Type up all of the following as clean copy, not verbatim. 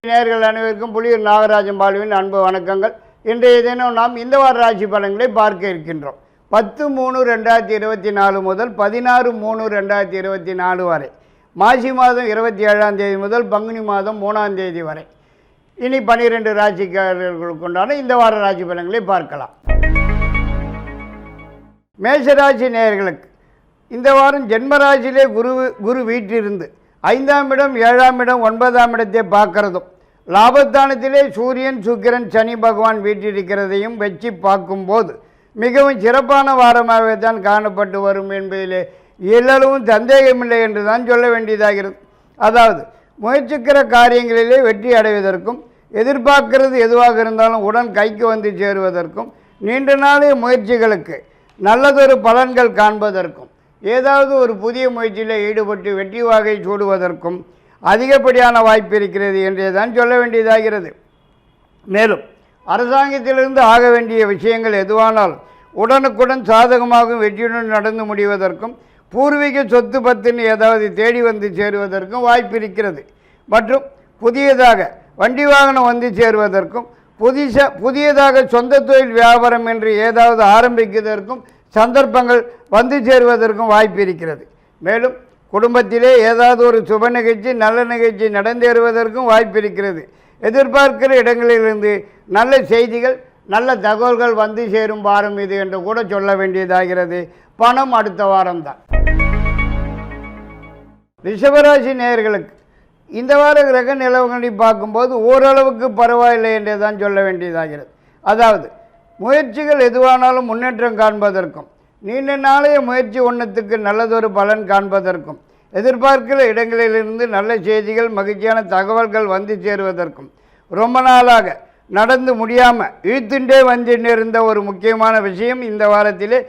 நேயர்கள் அனைவருக்கும் புலியூர் நாகராஜன் பாலுவின் அன்பு வணக்கங்கள். இன்றைய தினம் நாம் இந்த வார ராசி பலன்களை பார்க்க இருக்கின்றோம். 10/3/2024 முதல் 16/3/2024 வரை, மாசி மாதம் 27ஆம் தேதி முதல் பங்குனி மாதம் 3ஆம் தேதி வரை, இனி 12 ராசிக்காரர்களுக்குண்டான இந்த வார ராசி பலன்களை பார்க்கலாம். மேஷராசி நேயர்களுக்கு இந்த வாரம் ஜென்மராசியிலே குரு வீட்டிலிருந்து 5ஆம் இடம் 7ஆம் இடம் 9ஆம் இடத்தை பார்க்கிறதும், லாபஸ்தானத்திலே சூரியன் சுக்கிரன் சனி பகவான் வீட்டிருக்கிறதையும் வச்சு பார்க்கும்போது மிகவும் சிறப்பான வாரமாகவே தான் காணப்பட்டு வரும் என்பதிலே எல்லளவும் சந்தேகமில்லை என்று தான் சொல்ல வேண்டியதாகிறது. அதாவது முயற்சிக்கிற காரியங்களிலே வெற்றி அடைவதற்கும், எதிர்பார்க்கிறது எதுவாக இருந்தாலும் உடன் கைக்கு வந்து சேருவதற்கும், நீண்ட நாளைய முயற்சிகளுக்கு நல்லதொரு பலன்கள் காண்பதற்கும், ஏதாவது ஒரு புதிய முயற்சியில் ஈடுபட்டு வெற்றி வாகை சூடுவதற்கும் அதிகப்படியான வாய்ப்பு இருக்கிறது என்றே தான் சொல்ல வேண்டியதாகிறது. மேலும் அரசாங்கத்திலிருந்து ஆக வேண்டிய விஷயங்கள் எதுவானாலும் உடனுக்குடன் சாதகமாகவும் வெற்றியுடன் நடந்து முடிவதற்கும், பூர்வீக சொத்து பத்தின் ஏதாவது தேடி வந்து சேருவதற்கும் வாய்ப்பு இருக்கிறது. மற்றும் புதியதாக வண்டி வாகனம் வந்து சேருவதற்கும், புதியதாக சொந்த தொழில் வியாபாரம் என்று ஏதாவது ஆரம்பிப்பதற்கும் சந்தர்ப்பங்கள் வந்து சேருவதற்கும் வாய்ப்பு இருக்கிறது. மேலும் குடும்பத்திலே ஏதாவது ஒரு சுப நிகழ்ச்சி நல்ல நிகழ்ச்சி நடந்தேறுவதற்கும் வாய்ப்பு இருக்கிறது. எதிர்பார்க்கிற இடங்களிலிருந்து நல்ல செய்திகள் நல்ல தகவல்கள் வந்து சேரும் வாரம் இது என்று கூட சொல்ல வேண்டியதாகிறது. பணம் அடுத்த வாரம்தான். ரிஷபராசி நேயர்களுக்கு இந்த வார கிரக நிலவரங்களை பார்க்கும்போது ஓரளவுக்கு பரவாயில்லை என்றே தான் சொல்ல வேண்டியதாகிறது. அதாவது முயற்சிகள் எதுவானாலும் முன்னேற்றம் காண்பதற்கும், நீண்ட நாளைய முயற்சி ஒன்றத்துக்கு நல்லதொரு பலன் காண்பதற்கும், எதிர்பார்க்கிற இடங்களிலிருந்து நல்ல செய்திகள் மகிழ்ச்சியான தகவல்கள் வந்து சேருவதற்கும், ரொம்ப நாளாக நடந்து முடியாமல் இழுத்துண்டே வந்துருந்த ஒரு முக்கியமான விஷயம் இந்த வாரத்திலே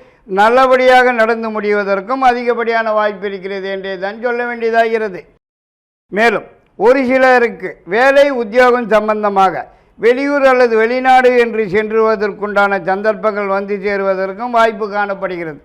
நல்லபடியாக நடந்து முடிவதற்கும் அதிகப்படியான வாய்ப்பு இருக்கிறது என்றே தான் சொல்ல வேண்டியதாகிறது. மேலும் ஒரு சிலருக்கு வேலை உத்தியோகம் சம்பந்தமாக வெளியூர் அல்லது வெளிநாடு என்று சென்றுவதற்குண்டான சந்தர்ப்பங்கள் வந்து சேருவதற்கும் வாய்ப்பு காணப்படுகிறது.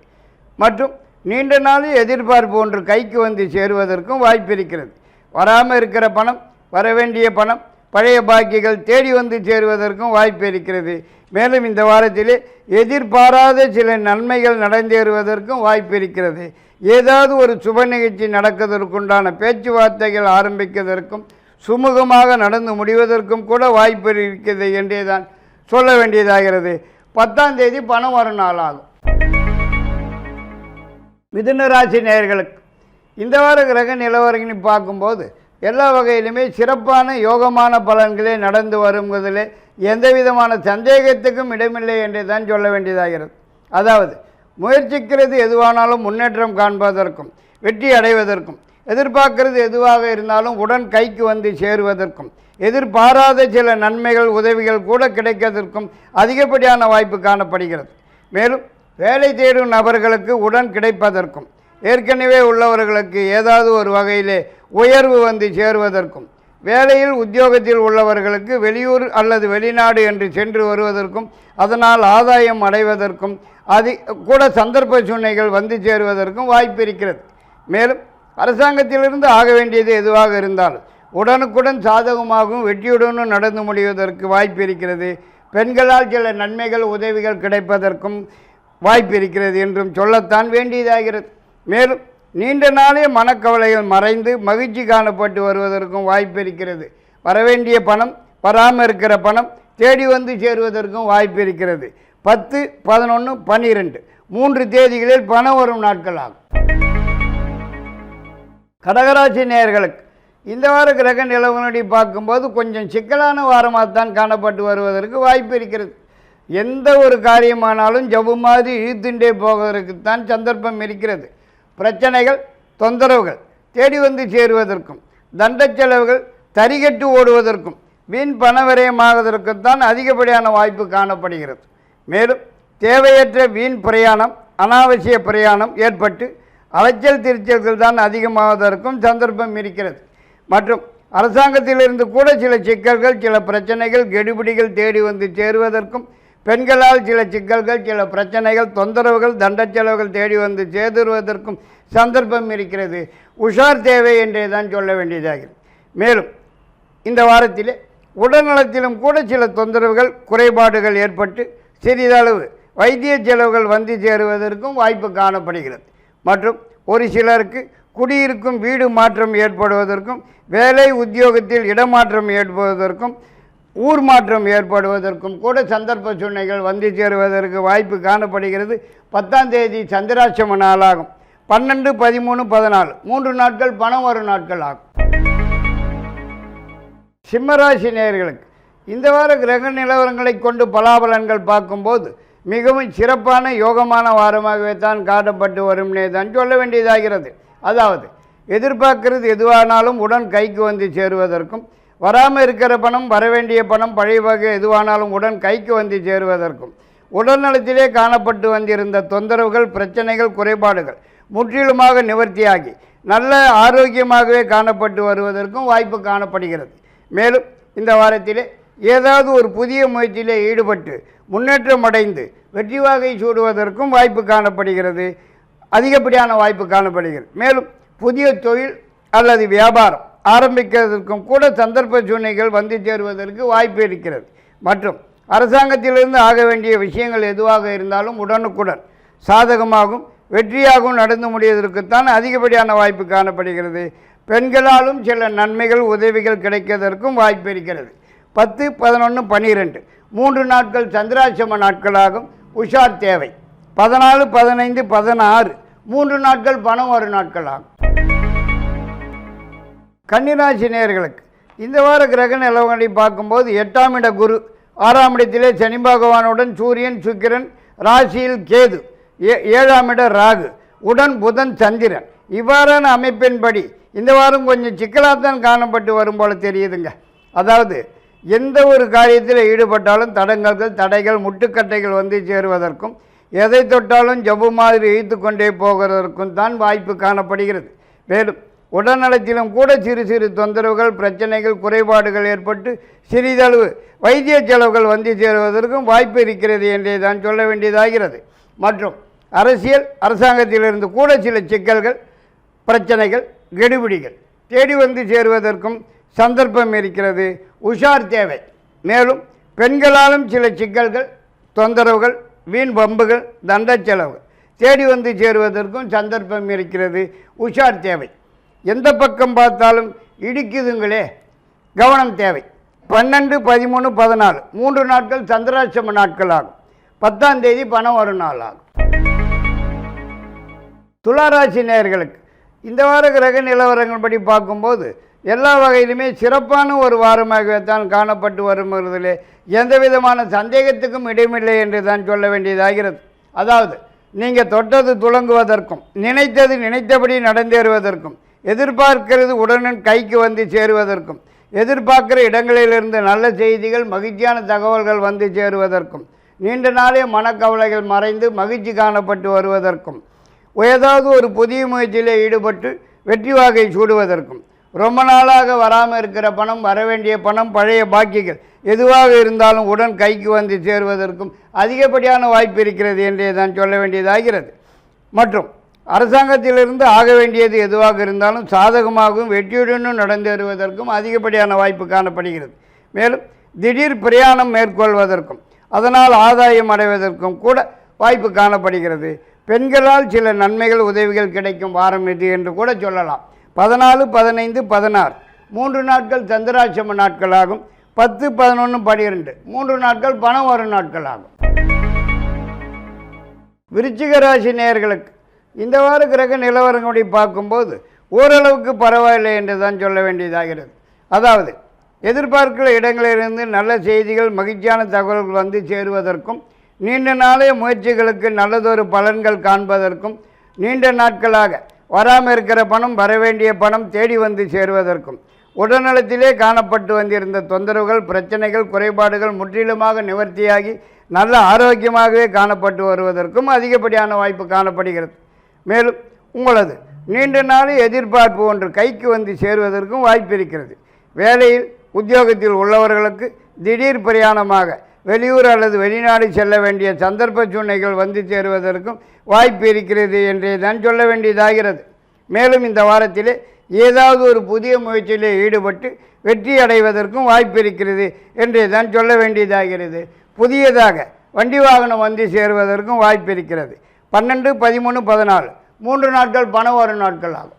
மற்றும் நீண்ட நாள் எதிர்பார்ப்பு ஒன்று கைக்கு வந்து சேருவதற்கும் வாய்ப்பு இருக்கிறது. வராமல் இருக்கிற பணம், வரவேண்டிய பணம், பழைய பாக்கிகள் தேடி வந்து சேருவதற்கும் வாய்ப்பு இருக்கிறது. மேலும் இந்த வாரத்திலே எதிர்பாராத சில நன்மைகள் நடந்தேறுவதற்கும் வாய்ப்பு இருக்கிறது. ஏதாவது ஒரு சுப நிகழ்ச்சி நடப்பதற்குண்டான பேச்சுவார்த்தைகள் ஆரம்பிப்பதற்கும் சுமூகமாக நடந்து முடிவதற்கும் கூட வாய்ப்பு இருக்கிறது என்றே தான் சொல்ல வேண்டியதாகிறது. 10ஆம் தேதி பணம் வரும் நாளாகும். மிதுன ராசி நேயர்களுக்கு இந்த வார கிரக நிலவரங்களை பார்க்கும்போது எல்லா வகையிலுமே சிறப்பான யோகமான பலன்களே நடந்து வருவதில் எந்த விதமான சந்தேகத்துக்கும் இடமில்லை என்றே தான் சொல்ல வேண்டியதாகிறது. அதாவது முயற்சிக்கிறது எதுவானாலும் முன்னேற்றம் காண்பதற்கும், வெற்றி அடைவதற்கும், எதிர்பார்க்கிறது எதுவாக இருந்தாலும் உடன் கைக்கு வந்து சேருவதற்கும், எதிர்பாராத சில நன்மைகள் உதவிகள் கூட கிடைப்பதற்கும் அதிகப்படியான வாய்ப்பு காணப்படுகிறது. மேலும் வேலை தேடும் நபர்களுக்கு உடன் கிடைப்பதற்கும், ஏற்கனவே உள்ளவர்களுக்கு ஏதாவது ஒரு வகையிலே உயர்வு வந்து சேருவதற்கும், வேலையில் உத்தியோகத்தில் உள்ளவர்களுக்கு வெளியூர் அல்லது வெளிநாடு என்று சென்று வருவதற்கும், அதனால் ஆதாயம் அடைவதற்கும் கூட சந்தர்ப்ப சூழ்நிலைகள் வந்து சேருவதற்கும் வாய்ப்பு இருக்கிறது. மேலும் அரசாங்கத்திலிருந்து ஆக வேண்டியது எதுவாக இருந்தாலும் உடனுக்குடன் சாதகமாகவும் வெற்றியுடனும் நடந்து முடிவதற்கு வாய்ப்பு இருக்கிறது. பெண்களால் சில நன்மைகள் உதவிகள் கிடைப்பதற்கும் வாய்ப்பு இருக்கிறது என்றும் சொல்லத்தான் வேண்டியதாகிறது. மேலும் நீண்ட நாளே மனக்கவலைகள் மறைந்து மகிழ்ச்சி காணப்பட்டு வருவதற்கும் வாய்ப்பு இருக்கிறது. வரவேண்டிய பணம், வராமல் இருக்கிற பணம் தேடி வந்து சேருவதற்கும் வாய்ப்பு இருக்கிறது. 10, 11, 12 3 தேதிகளில் பணம் வரும் நாட்கள் ஆகும். கடகராசி நேயர்களுக்கு இந்த வார கிரக நிலவரங்களை பார்க்கும்போது கொஞ்சம் சிக்கலான வாரமாகத்தான் காணப்பட்டு வருவதற்கு வாய்ப்பு இருக்கிறது. எந்த ஒரு காரியமானாலும் ஜவ்வு மாதிரி இழுத்துண்டே போவதற்குத்தான் சந்தர்ப்பம் இருக்கிறது. பிரச்சனைகள், தொந்தரவுகள் தேடி வந்து சேருவதற்கும், தண்ட செலவுகள் தரிகட்டு ஓடுவதற்கும், வீண் பண விரயமாவதற்குத்தான் அதிகப்படியான வாய்ப்பு காணப்படுகிறது. மேலும் தேவையற்ற வீண் பிரயாணம், அனாவசிய பிரயாணம் ஏற்பட்டு அலைச்சல் திருச்சல்கள் தான் அதிகமாவதற்கும் சந்தர்ப்பம் இருக்கிறது. மற்றும் அரசாங்கத்திலிருந்து கூட சில சிக்கல்கள், சில பிரச்சனைகள், கெடுபிடிகள் தேடி வந்து சேருவதற்கும், பெண்களால் சில சிக்கல்கள், சில பிரச்சனைகள், தொந்தரவுகள், தண்ட செலவுகள் தேடி வந்து சேருவதற்கும் சந்தர்ப்பம் இருக்கிறது. உஷார் தேவை என்றே தான் சொல்ல வேண்டியதாகிறது. மேலும் இந்த வாரத்திலே உடல்நலத்திலும் கூட சில தொந்தரவுகள் குறைபாடுகள் ஏற்பட்டு சிறிதளவு வைத்திய செலவுகள் வந்து சேருவதற்கும் வாய்ப்பு காணப்படுகிறது. மற்றும் ஒரு சிலருக்கு குடியிருக்கும் வீடு மாற்றம் ஏற்படுவதற்கும் வேலை உத்தியோகத்தில் இடமாற்றம் ஏற்படுவதற்கும் ஊர் மாற்றம் ஏற்படுவதற்கும் கூட சந்தர்ப்ப சூழ்நிலைகள் வந்து சேருவதற்கு வாய்ப்பு காணப்படுகிறது. 10ஆம் தேதி சந்திராட்சம நாளாகும். 12, 13, 14 3 நாட்கள் பணம் வரும் நாட்கள் ஆகும். சிம்மராசி நேயர்களுக்கு இந்த வார கிரக நிலவரங்களை கொண்டு பலாபலன்கள் பார்க்கும்போது மிகவும் சிறப்பான யோகமான வாரமாகவே தான் காட்டப்பட்டு வரும்னே தான் சொல்ல வேண்டியதாகிறது. அதாவது எதிர்பார்க்கிறது எதுவானாலும் உடன் கைக்கு வந்து சேருவதற்கும், வராமல் இருக்கிற பணம் வரவேண்டிய பணம் பழைய வகை எதுவானாலும் உடன் கைக்கு வந்து சேருவதற்கும், உடல்நலத்திலே காணப்பட்டு வந்திருந்த தொந்தரவுகள் பிரச்சனைகள் குறைபாடுகள் முற்றிலுமாக நிவர்த்தியாகி நல்ல ஆரோக்கியமாகவே காணப்பட்டு வருவதற்கும் வாய்ப்பு காணப்படுகிறது. மேலும் இந்த வாரத்திலே ஏதாவது ஒரு புதிய முயற்சியிலே ஈடுபட்டு முன்னேற்றம் அடைந்து வெற்றி வாகை சூடுவதற்கும் வாய்ப்பு காணப்படுகிறது. அதிகப்படியான வாய்ப்பு காணப்படுகிறது. மேலும் புதிய தொழில் அல்லது வியாபாரம் ஆரம்பிக்கிறதுக்கும் கூட சந்தர்ப்ப சூழ்நிலைகள் வந்து சேருவதற்கு வாய்ப்பு இருக்கிறது. மற்றும் அரசாங்கத்திலிருந்து ஆக வேண்டிய விஷயங்கள் எதுவாக இருந்தாலும் உடனுக்குடன் சாதகமாகவும் வெற்றியாகவும் நடந்து முடிவதற்குத்தான் அதிகப்படியான வாய்ப்பு காணப்படுகிறது. பெண்களாலும் சில நன்மைகள் உதவிகள் கிடைக்கிறதற்கும் வாய்ப்பு இருக்கிறது. 10, 11, 12 3 நாட்கள் சந்திராட்சம நாட்களாகும். உஷார் தேவை. 14, 15, 16 3 நாட்கள் பணம் வரும் நாட்களாகும். கன்னிராசி நேயர்களுக்கு இந்த வார கிரக நிலவரங்களை பார்க்கும்போது 8ஆம் இட குரு, 6ஆம் இடத்திலே சனி பகவானுடன் சூரியன் சுக்கிரன், ராசியில் கேது, 7ஆம் இட ராகு, உடன் புதன் சந்திரன். இவ்வாறான அமைப்பின்படி இந்த வாரம் கொஞ்சம் சிக்கலாகத்தான் காணப்பட்டு வரும் போல தெரியுதுங்க. அதாவது எந்த ஒரு காரியத்தில் ஈடுபட்டாலும் தடங்கல்கள் தடைகள் முட்டுக்கட்டைகள் வந்து சேருவதற்கும், எதை தொட்டாலும் ஜவ்வு மாதிரி இழுத்து கொண்டே போகிறதற்கும் தான் வாய்ப்பு காணப்படுகிறது. மேலும் உடல்நலத்திலும் கூட சிறு சிறு தொந்தரவுகள் பிரச்சனைகள் குறைபாடுகள் ஏற்பட்டு சிறிதளவு வைத்திய செலவுகள் வந்து சேருவதற்கும் வாய்ப்பு இருக்கிறது என்றே தான் சொல்ல வேண்டியதாகிறது. மற்றும் அரசியல் அரசாங்கத்திலிருந்து கூட சில சிக்கல்கள் பிரச்சனைகள் கெடுபிடிகள் தேடி வந்து சேருவதற்கும் சந்தர்ப்பம் இருக்கிறது. உஷார் தேவை. மேலும் பெண்களாலும் சில சிக்கல்கள் தொந்தரவுகள் வீண் பம்புகள் தண்ட செலவுகள் தேடி வந்து சேருவதற்கும் சந்தர்ப்பம் இருக்கிறது. உஷார் தேவை. எந்த பக்கம் பார்த்தாலும் இடிக்குதுங்களே, கவனம் தேவை. 12, 13, 14 3 நாட்கள் சந்திராட்சம நாட்கள் ஆகும். 10ஆம் தேதி பணம் வரும் நாள் ஆகும். துளாராசி நேயர்களுக்கு இந்த வார கிரக நிலவரங்கள் படி பார்க்கும்போது எல்லா வகையிலுமே சிறப்பான ஒரு வாரமாகவே தான் காணப்பட்டு வருவதிலே எந்த விதமான சந்தேகத்துக்கும் இடமில்லை என்று தான் சொல்ல வேண்டியதாகிறது. அதாவது நீங்கள் தொட்டது துளங்குவதற்கும் நினைத்தது நினைத்தபடி நடந்தேறுவதற்கும் எதிர்பார்க்கிறது உடனே கைக்கு வந்து சேருவதற்கும் எதிர்பார்க்கிற இடங்களிலிருந்து நல்ல செய்திகள் மகிழ்ச்சியான தகவல்கள் வந்து சேருவதற்கும் நீண்ட நாளே மனக்கவலைகள் மறைந்து மகிழ்ச்சி காணப்பட்டு வருவதற்கும் ஏதாவது ஒரு புதிய முயற்சியில் ஈடுபட்டு வெற்றி வாகை சூடுவதற்கும் ரொம்ப நாளாக வராமல் இருக்கிற பணம் வரவேண்டிய பணம் பழைய பாக்கிகள் எதுவாக இருந்தாலும் உடன் கைக்கு வந்து சேருவதற்கும் அதிகப்படியான வாய்ப்பு இருக்கிறது என்றே தான் சொல்ல வேண்டியதாகிறது. மற்றும் அரசாங்கத்திலிருந்து ஆக வேண்டியது எதுவாக இருந்தாலும் சாதகமாகவும் வெற்றியுடனும் நடந்தேறுவதற்கும் அதிகப்படியான வாய்ப்பு காணப்படுகிறது. மேலும் திடீர் பிரயாணம் மேற்கொள்வதற்கும் அதனால் ஆதாயம் அடைவதற்கும் கூட வாய்ப்பு காணப்படுகிறது. பெண்களால் சில நன்மைகள் உதவிகள் கிடைக்கும் வாரம் இது என்று கூட சொல்லலாம். 14, 15, 16 3 நாட்கள் சந்திராட்சம நாட்களாகும். 10, 11, 12 3 நாட்கள் பணம் வரும் நாட்களாகும். விருச்சிக ராசி நேயர்களுக்கு இந்த வார கிரக நிலவரங்களை பார்க்கும்போது ஓரளவுக்கு பரவாயில்லை என்று தான் சொல்ல வேண்டியதாகிறது. அதாவது எதிர்பார்க்கிற இடங்களிலிருந்து நல்ல செய்திகள் மகிழ்ச்சியான தகவல்கள் வந்து சேருவதற்கும் நீண்ட நாளைய முயற்சிகளுக்கு நல்லதொரு பலன்கள் காண்பதற்கும் நீண்ட நாட்களாக வராமல் இருக்கிற பணம் வரவேண்டிய பணம் தேடி வந்து சேருவதற்கும் உடல்நலத்திலே காணப்பட்டு வந்திருந்த தொந்தரவுகள் பிரச்சனைகள் குறைபாடுகள் முற்றிலுமாக நிவர்த்தியாகி நல்ல ஆரோக்கியமாகவே காணப்பட்டு வருவதற்கும் அதிகப்படியான வாய்ப்பு காணப்படுகிறது. மேலும் உங்களது நீண்ட நாள் எதிர்பார்ப்பு ஒன்று கைக்கு வந்து சேருவதற்கும் வாய்ப்பு இருக்கிறது. வேலையில் உத்தியோகத்தில் உள்ளவர்களுக்கு திடீர் பிரயாணமாக வெளியூர் அல்லது வெளிநாடு செல்ல வேண்டிய சந்தர்ப்ப சூழ்நிலைகள் வந்து சேருவதற்கும் வாய்ப்பு இருக்கிறது என்றே தான் சொல்ல வேண்டியதாகிறது. மேலும் இந்த வாரத்திலே ஏதாவது ஒரு புதிய முயற்சியில் ஈடுபட்டு வெற்றி அடைவதற்கும் வாய்ப்பு இருக்கிறது என்றே தான் சொல்ல வேண்டியதாகிறது. புதியதாக வண்டி வாகனம் வந்து சேருவதற்கும் வாய்ப்பு இருக்கிறது. 12, 13, 14 3 நாட்கள் பணம் வரும் நாட்கள் ஆகும்.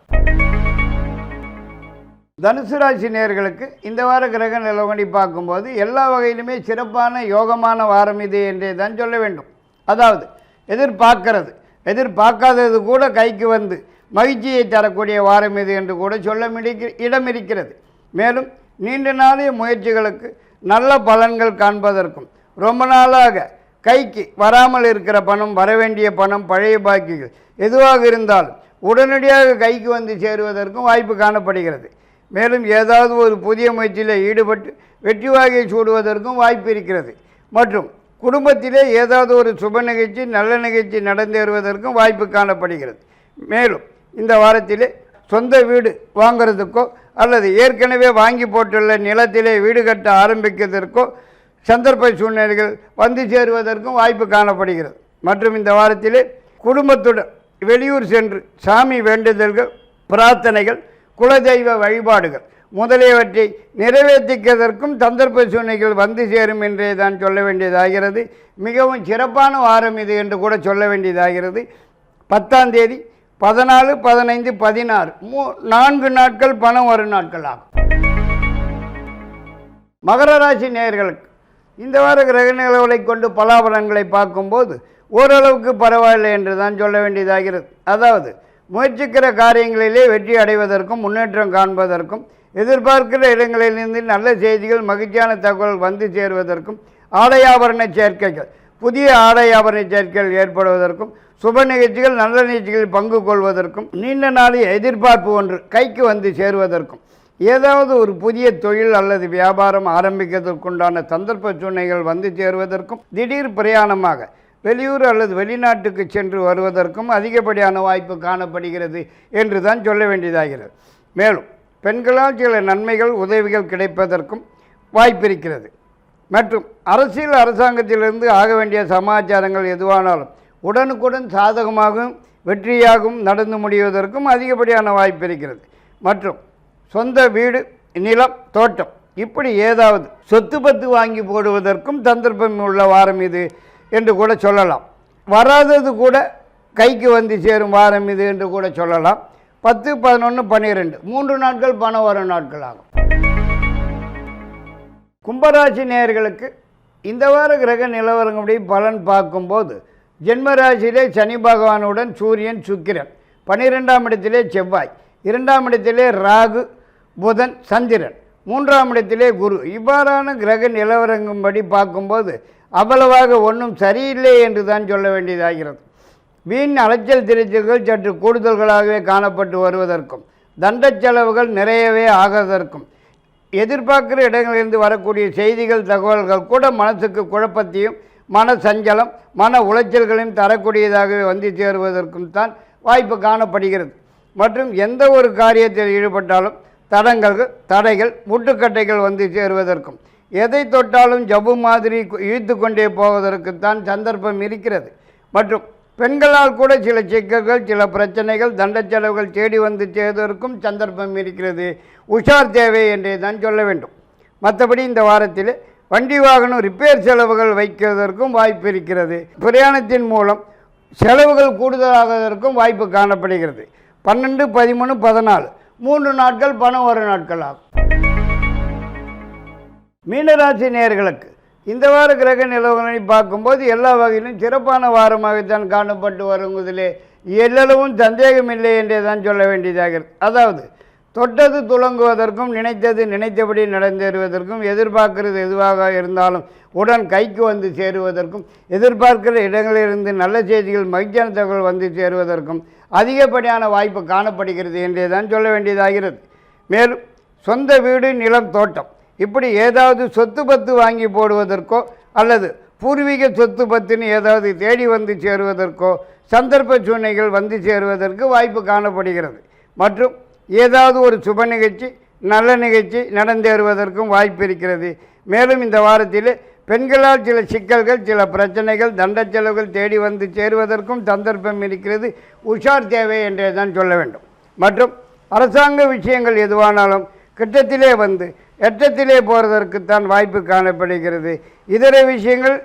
தனுசு ராசி நேயர்களுக்கு இந்த வார கிரக நிலவரப்படி பார்க்கும்போது எல்லா வகையிலுமே சிறப்பான யோகமான வாரம் இது என்றே தான் சொல்ல வேண்டும். அதாவது எதிர்பார்க்காதது கூட கைக்கு வந்து மகிழ்ச்சியை தரக்கூடிய வாரம் இது என்று கூட சொல்ல இடம் இருக்கிறது. மேலும் நீண்ட நாளைய முயற்சிகளுக்கு நல்ல பலன்கள் காண்பதற்கும் ரொம்ப நாளாக கைக்கு வராமல் இருக்கிற பணம், வரவேண்டிய பணம், பழைய பாக்கிகள் எதுவாக இருந்தாலும் உடனடியாக கைக்கு வந்து சேருவதற்கும் வாய்ப்பு காணப்படுகிறது. மேலும் ஏதாவது ஒரு புதிய முயற்சியில் ஈடுபட்டு வெற்றி வாகையை சூடுவதற்கும் வாய்ப்பு இருக்கிறது. மற்றும் குடும்பத்திலே ஏதாவது ஒரு சுப நிகழ்ச்சி, நல்ல நிகழ்ச்சி நடந்தேறுவதற்கும் வாய்ப்பு காணப்படுகிறது. மேலும் இந்த வாரத்திலே சொந்த வீடு வாங்கிறதுக்கோ அல்லது ஏற்கனவே வாங்கி போட்டுள்ள நிலத்திலே வீடு கட்ட ஆரம்பிக்கிறதற்கோ சந்தர்ப்ப சூழ்நிலைகள் வந்து சேருவதற்கும் வாய்ப்பு காணப்படுகிறது. மற்றும் இந்த வாரத்திலே குடும்பத்துடன் வெளியூர் சென்று சாமி வேண்டுதல்கள், பிரார்த்தனைகள், குலதெய்வ வழிபாடுகள் முதலியவற்றை நிறைவேற்றிக்கிறதற்கும் சந்தர்ப்ப சூழ்நிலைகள் வந்து சேரும் என்றே தான் சொல்ல வேண்டியதாகிறது. மிகவும் சிறப்பான வாரம் இது என்று கூட சொல்ல வேண்டியதாகிறது. 10ஆம் தேதி, 14, 15, 16 4 நாட்கள் பணம் வரும் நாட்கள் ஆகும். மகர ராசி நேயர்களுக்கு இந்த வார கிரக நிலவுகளை கொண்டு பலாபலன்களை பார்க்கும்போது ஓரளவுக்கு பரவாயில்லை என்று தான் சொல்ல வேண்டியதாகிறது. அதாவது முயற்சிக்கிற காரியங்களிலே வெற்றி அடைவதற்கும் முன்னேற்றம் காண்பதற்கும் எதிர்பார்க்கிற இடங்களிலிருந்து நல்ல செய்திகள், மகிழ்ச்சியான தகவல் வந்து சேருவதற்கும் ஆடை சேர்க்கைகள், புதிய ஆடை சேர்க்கைகள் ஏற்படுவதற்கும் சுப நிகழ்ச்சிகள், நல்ல நிகழ்ச்சிகளில் பங்கு கொள்வதற்கும் நீண்ட நாளில் எதிர்பார்ப்பு ஒன்று கைக்கு வந்து சேருவதற்கும் ஏதாவது ஒரு புதிய தொழில் அல்லது வியாபாரம் ஆரம்பிக்கிறதுக்குண்டான சந்தர்ப்ப சூழ்நிலைகள் வந்து சேருவதற்கும் திடீர் பிரயாணமாக வெளியூர் அல்லது வெளிநாட்டுக்கு சென்று வருவதற்கும் அதிகப்படியான வாய்ப்பு காணப்படுகிறது என்று தான் சொல்ல வேண்டியதாகிறது. மேலும் பெண்களால் சில நன்மைகள், உதவிகள் கிடைப்பதற்கும் வாய்ப்பிருக்கிறது. மற்றும் அரசாங்கத்திலிருந்து ஆக வேண்டிய சமாச்சாரங்கள் எதுவானாலும் உடனுக்குடன் சாதகமாகவும் வெற்றியாகவும் நடந்து முடிவதற்கும் அதிகப்படியான வாய்ப்பு இருக்கிறது. மற்றும் சொந்த வீடு, நிலம், தோட்டம் இப்படி ஏதாவது சொத்து பத்து வாங்கி போடுவதற்கும் சந்தர்ப்பம் உள்ள வாரம் இது என்று கூட சொல்லலாம். வராதது கூட கைக்கு வந்து சேரும் வாரம் இது என்று கூட சொல்லலாம். 10, 11, 12 3 நாட்கள் பணம் வரும் நாட்கள் ஆகும். கும்பராசி நேயர்களுக்கு இந்த வார கிரக நிலவரங்களுடைய பலன் பார்க்கும்போது ஜென்மராசியிலே சனி பகவானுடன் சூரியன், சுக்கிரன், 12ஆம் இடத்திலே செவ்வாய், 2ஆம் இடத்திலே ராகு, புதன், சந்திரன், 3ஆம் இடத்திலே குரு இவ்வாறான கிரக நிலவரங்கும்படி பார்க்கும்போது அவ்வளவாக ஒன்றும் சரியில்லை என்று தான் சொல்ல வேண்டியதாகிறது. வீண் அலைச்சல் திரைச்சல்கள் சற்று கூடுதல்களாகவே காணப்பட்டு வருவதற்கும் தண்ட செலவுகள் நிறையவே ஆகிறதற்கும் எதிர்பார்க்கிற இடங்களிலிருந்து வரக்கூடிய செய்திகள், தகவல்கள் கூட மனசுக்கு குழப்பத்தையும் மன சஞ்சலம், மன உளைச்சல்களையும் தரக்கூடியதாகவே வந்து சேருவதற்கும் தான் வாய்ப்பு காணப்படுகிறது. மற்றும் எந்த ஒரு காரியத்தில் ஈடுபட்டாலும் தடைகள், முட்டுக்கட்டைகள் வந்து சேருவதற்கும் எதை தொட்டாலும் ஜபு மாதிரி இழுத்து கொண்டே போவதற்குத்தான் சந்தர்ப்பம் இருக்கிறது. மற்றும் பெண்களால் கூட சில சிக்கல்கள், சில பிரச்சனைகள், தண்ட செலவுகள் தேடி வந்து சேருவதற்கும் சந்தர்ப்பம் இருக்கிறது. உஷார் தேவை என்றே தான் சொல்ல வேண்டும். மற்றபடி இந்த வாரத்தில் வண்டி வாகனம் ரிப்பேர் செலவுகள் வைக்கிறதற்கும் வாய்ப்பு இருக்கிறது. பிரயாணத்தின் மூலம் செலவுகள் கூடுதலாவதற்கும் வாய்ப்பு காணப்படுகிறது. 12, 13, 14 3 நாட்கள் பணம் வரும் நாட்கள் ஆகும். மீனராசி நேயர்களுக்கு இந்த வார கிரக நிலவரங்களை பார்க்கும்போது எல்லா வகையிலும் சிறப்பான வாரமாகத்தான் காணப்பட்டு வருவதிலே எல்லளவும் சந்தேகமில்லை என்றே தான் சொல்ல வேண்டியதாகிறது. அதாவது தொட்டது துளங்குவதற்கும் நினைத்தது நினைத்தபடி நடந்தேறுவதற்கும் எதிர்பார்க்கிறது எதுவாக இருந்தாலும் உடன் கைக்கு வந்து சேருவதற்கும் எதிர்பார்க்கிற இடங்களிலிருந்து நல்ல செய்திகள், மகிழ்ச்சியான தகவல் வந்து சேருவதற்கும் அதிகப்படியான வாய்ப்பு காணப்படுகிறது என்றே தான் சொல்ல வேண்டியதாகிறது. மேலும் சொந்த வீடு, நிலம், தோட்டம் இப்படி ஏதாவது சொத்து பத்து வாங்கி போடுவதற்கோ அல்லது பூர்வீக சொத்து பத்துன்னு ஏதாவது தேடி வந்து சேருவதற்கோ சந்தர்ப்ப சூழ்நிலைகள் வந்து சேருவதற்கு வாய்ப்பு காணப்படுகிறது. மற்றும் ஏதாவது ஒரு சுப நிகழ்ச்சி, நல்ல நிகழ்ச்சி நடந்தேறுவதற்கும் வாய்ப்பு இருக்கிறது. மேலும் இந்த வாரத்தில் பெண்களால் சில சிக்கல்கள், சில பிரச்சனைகள், தண்ட செலவுகள் தேடி வந்து சேருவதற்கும் சந்தர்ப்பம் இருக்கிறது. உஷார் தேவை என்றே தான் சொல்ல வேண்டும். மற்றும் அரசாங்க விஷயங்கள் எதுவானாலும் கிட்டத்திலே வந்து எட்டத்திலே போகிறதற்குத்தான் வாய்ப்பு காணப்படுகிறது. இதர விஷயங்கள்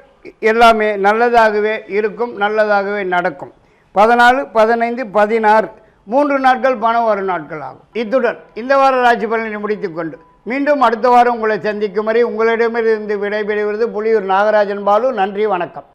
எல்லாமே நல்லதாகவே இருக்கும், நல்லதாகவே நடக்கும். 14, 15, 16 3 நாட்கள் பணம் வரும் நாட்கள் ஆகும். இத்துடன் இந்த வார ராசி பலனை முடித்துக்கொண்டு மீண்டும் அடுத்த வாரம் உங்களை சந்திக்கும் வரை உங்களிடமிருந்து விடைபெறுவது புலியூர் நாகராஜன் பாலு. நன்றி, வணக்கம்.